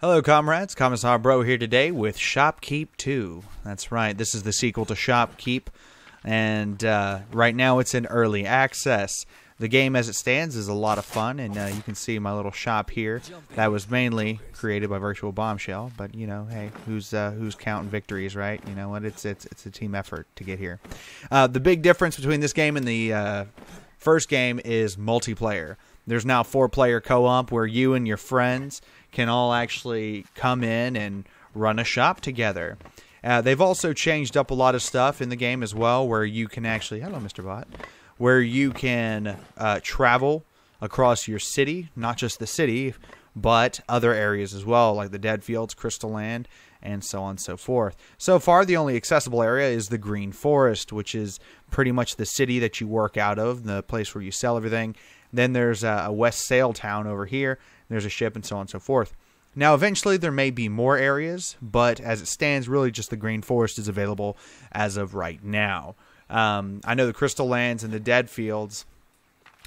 Hello, comrades. Commissar Bro here today with Shopkeep 2. That's right. This is the sequel to Shopkeep, and right now it's in early access. The game as it stands is a lot of fun, and you can see my little shop here. That was mainly created by Virtual Bombshell, but you know, hey, who's counting victories, right? You know what? It's a team effort to get here. The big difference between this game and the first game is multiplayer. There's now 4-player co-op where you and your friends can all actually come in and run a shop together. They've also changed up a lot of stuff in the game as well, where you can actually, hello Mr. Bot, where you can travel across your city, not just the city, but other areas as well, like the Deadfields, Crystal Land, and so on and so forth. So far, the only accessible area is the Green Forest, which is pretty much the city that you work out of, the place where you sell everything. Then there's a West Sail Town over here. There's a ship and so on and so forth. Now, eventually, there may be more areas, but as it stands, really just the Green Forest is available as of right now. I know the Crystal Lands and the Deadfields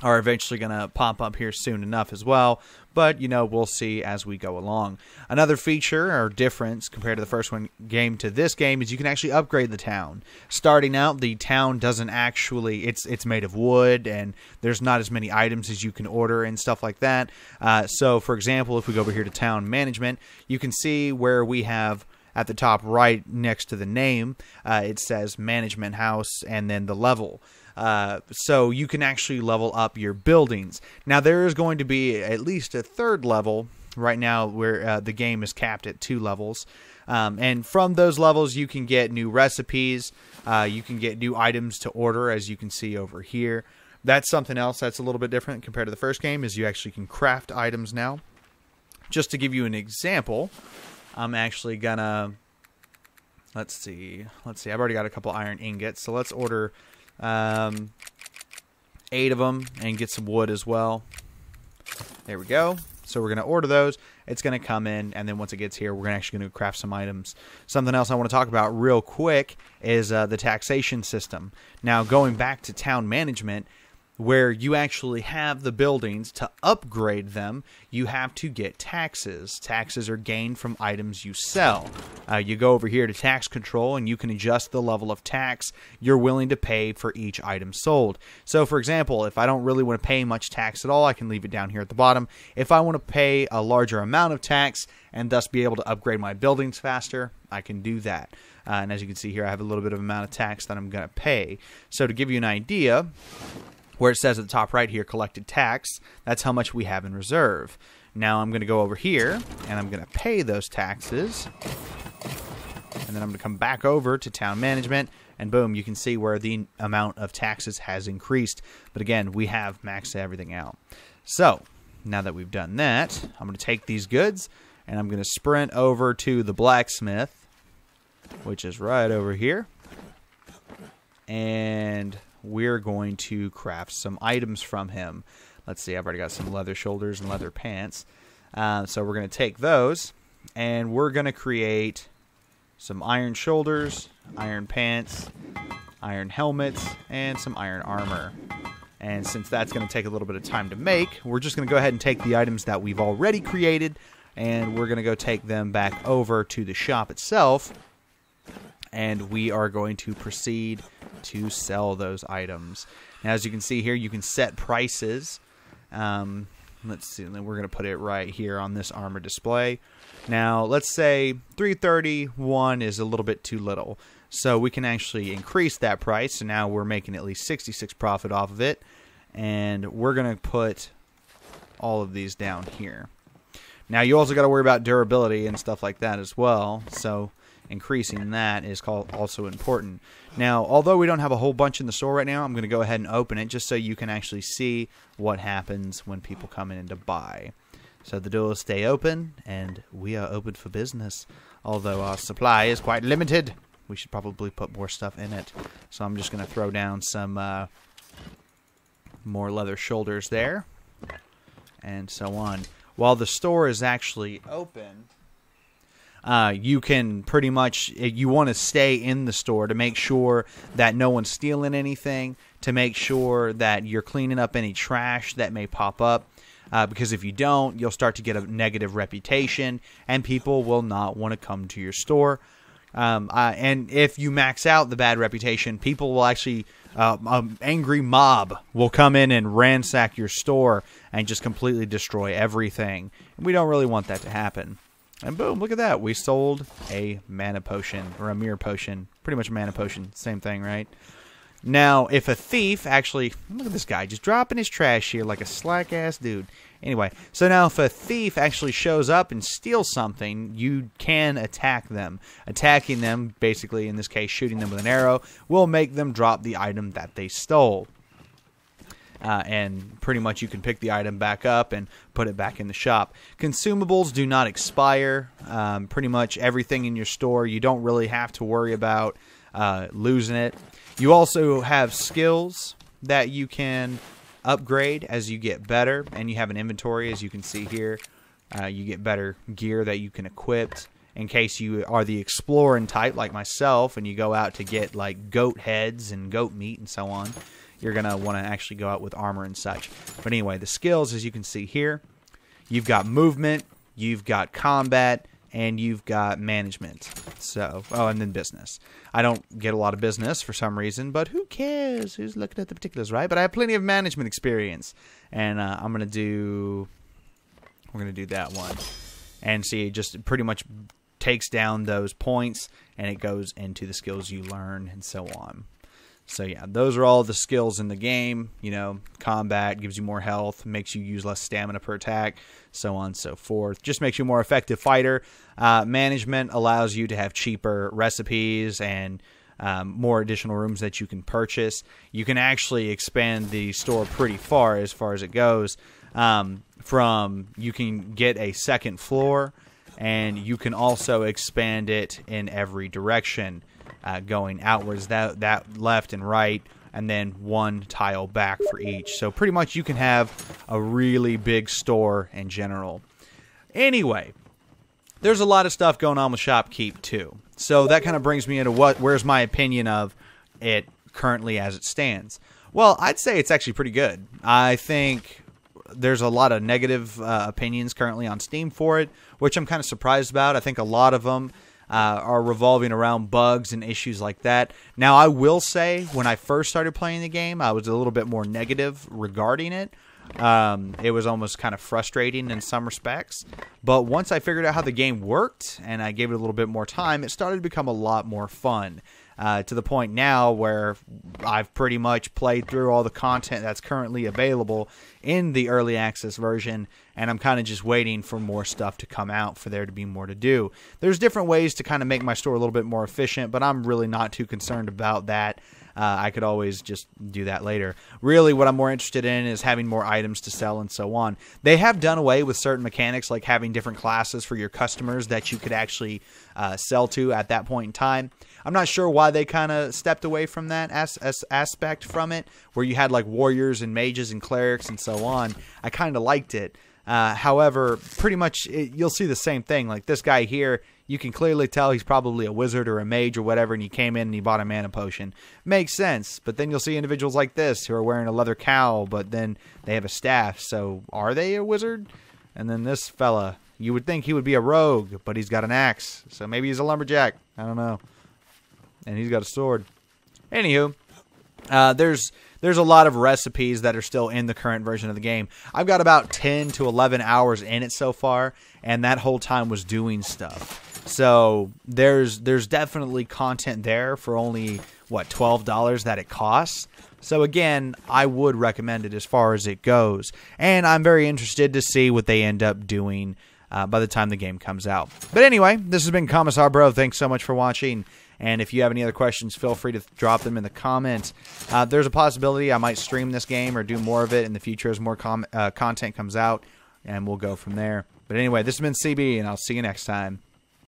are eventually going to pop up here soon enough as well, but, you know, we'll see as we go along. Another feature or difference compared to the first game to this game is you can actually upgrade the town. Starting out, the town doesn't actually, it's made of wood, and there's not as many items as you can order and stuff like that. So, for example, if we go over here to town management, you can see where we have at the top right next to the name, it says management house and then the level. So you can actually level up your buildings. Now there is going to be at least a third level right now where the game is capped at 2 levels. And from those levels you can get new recipes, you can get new items to order, as you can see over here. That's something else that's a little bit different compared to the first game, is you actually can craft items now. Just to give you an example, I'm actually gonna, let's see, I've already got a couple iron ingots, so let's order 8 of them and get some wood as well. There we go. So we're going to order those. It's going to come in, and then once it gets here, we're actually going to craft some items. Something else I want to talk about real quick is the taxation system. Now, going back to town management, where you actually have the buildings, to upgrade them, you have to get taxes. Taxes are gained from items you sell. You go over here to tax control, and you can adjust the level of tax you're willing to pay for each item sold. So, for example, if I don't really want to pay much tax at all, I can leave it down here at the bottom. If I want to pay a larger amount of tax and thus be able to upgrade my buildings faster, I can do that. And as you can see here, I have a little bit of amount of tax that I'm going to pay. So to give you an idea, where it says at the top right here, collected tax, that's how much we have in reserve. Now I'm going to go over here, and I'm going to pay those taxes. And then I'm going to come back over to town management, and boom, you can see where the amount of taxes has increased. But again, we have maxed everything out. So, now that we've done that, I'm going to take these goods, and I'm going to sprint over to the blacksmith, which is right over here. And we're going to craft some items from him. Let's see, I've already got some leather shoulders and leather pants. So we're going to take those, and we're going to create some iron shoulders, iron pants, iron helmets, and some iron armor. And since that's going to take a little bit of time to make, we're just going to go ahead and take the items that we've already created, and we're going to go take them back over to the shop itself, and we are going to proceed to sell those items. Now, as you can see here, you can set prices. Let's see, and then we're going to put it right here on this armor display. Now, let's say 331 is a little bit too little, so we can actually increase that price. So now we're making at least 66 profit off of it, and we're going to put all of these down here. Now, you also got to worry about durability and stuff like that as well, so increasing that is also important. Now, although we don't have a whole bunch in the store right now, I'm going to go ahead and open it just so you can actually see what happens when people come in to buy. So the doors stay open, and we are open for business. Although our supply is quite limited, we should probably put more stuff in it. So I'm just going to throw down some more leather shoulders there, and so on. While the store is actually open, you can pretty much, you want to stay in the store to make sure that no one's stealing anything, to make sure that you're cleaning up any trash that may pop up. because if you don't, you'll start to get a negative reputation, and people will not want to come to your store. And if you max out the bad reputation, people will actually, an angry mob will come in and ransack your store and just completely destroy everything. And we don't really want that to happen. And boom, look at that. We sold a mana potion, or a mirror potion. Pretty much a mana potion. Same thing, right? Now, if a thief actually... Look at this guy, just dropping his trash here like a slack-ass dude. Anyway, so now if a thief actually shows up and steals something, you can attack them. Attacking them, basically, in this case, shooting them with an arrow, will make them drop the item that they stole. And pretty much you can pick the item back up and put it back in the shop. Consumables do not expire. Pretty much everything in your store, you don't really have to worry about losing it. You also have skills that you can upgrade as you get better, and you have an inventory, as you can see here. You get better gear that you can equip in case you are the exploring type like myself and you go out to get like goat heads and goat meat and so on. You're going to want to actually go out with armor and such. But anyway, the skills, as you can see here, you've got movement, you've got combat, and you've got management. So, oh, and then business. I don't get a lot of business for some reason, but who cares? Who's looking at the particulars, right? But I have plenty of management experience, and we're going to do that one. And see, it just pretty much takes down those points, and it goes into the skills you learn, and so on. So yeah, those are all the skills in the game. You know, combat gives you more health, makes you use less stamina per attack, so on and so forth. Just makes you a more effective fighter. Management allows you to have cheaper recipes and more additional rooms that you can purchase. You can actually expand the store pretty far as it goes. You can get a second floor, and you can also expand it in every direction. Going outwards, that left and right, and then one tile back for each. So pretty much you can have a really big store in general. Anyway, there's a lot of stuff going on with ShopKeep too. So that kind of brings me into where's my opinion of it currently as it stands. Well, I'd say it's actually pretty good. I think there's a lot of negative opinions currently on Steam for it, which I'm kind of surprised about. I think a lot of them are revolving around bugs and issues like that. Now, I will say, when I first started playing the game, I was a little bit more negative regarding it. It was almost kind of frustrating in some respects. But once I figured out how the game worked, and I gave it a little bit more time, it started to become a lot more fun. To the point now where I've pretty much played through all the content that's currently available in the early access version, and I'm kind of just waiting for more stuff to come out for there to be more to do. There's different ways to kind of make my store a little bit more efficient, but I'm really not too concerned about that. I could always just do that later. Really, what I'm more interested in is having more items to sell and so on. They have done away with certain mechanics, like having different classes for your customers that you could actually sell to at that point in time. I'm not sure why they kind of stepped away from that aspect from it, where you had like warriors and mages and clerics and so on. I kind of liked it. However, pretty much you'll see the same thing. Like this guy here, you can clearly tell he's probably a wizard or a mage or whatever, and he came in and he bought a mana potion. Makes sense. But then you'll see individuals like this who are wearing a leather cowl, but then they have a staff. So are they a wizard? And then this fella, you would think he would be a rogue, but he's got an axe. So maybe he's a lumberjack. I don't know. And he's got a sword. Anywho, there's a lot of recipes that are still in the current version of the game. I've got about 10 to 11 hours in it so far, and that whole time was doing stuff. So there's definitely content there for only, what, $12 that it costs. So again, I would recommend it as far as it goes. And I'm very interested to see what they end up doing by the time the game comes out. But anyway, this has been Commissar Bro. Thanks so much for watching. And if you have any other questions, feel free to drop them in the comments. There's a possibility I might stream this game or do more of it in the future as more content comes out. And we'll go from there. But anyway, this has been CB, and I'll see you next time.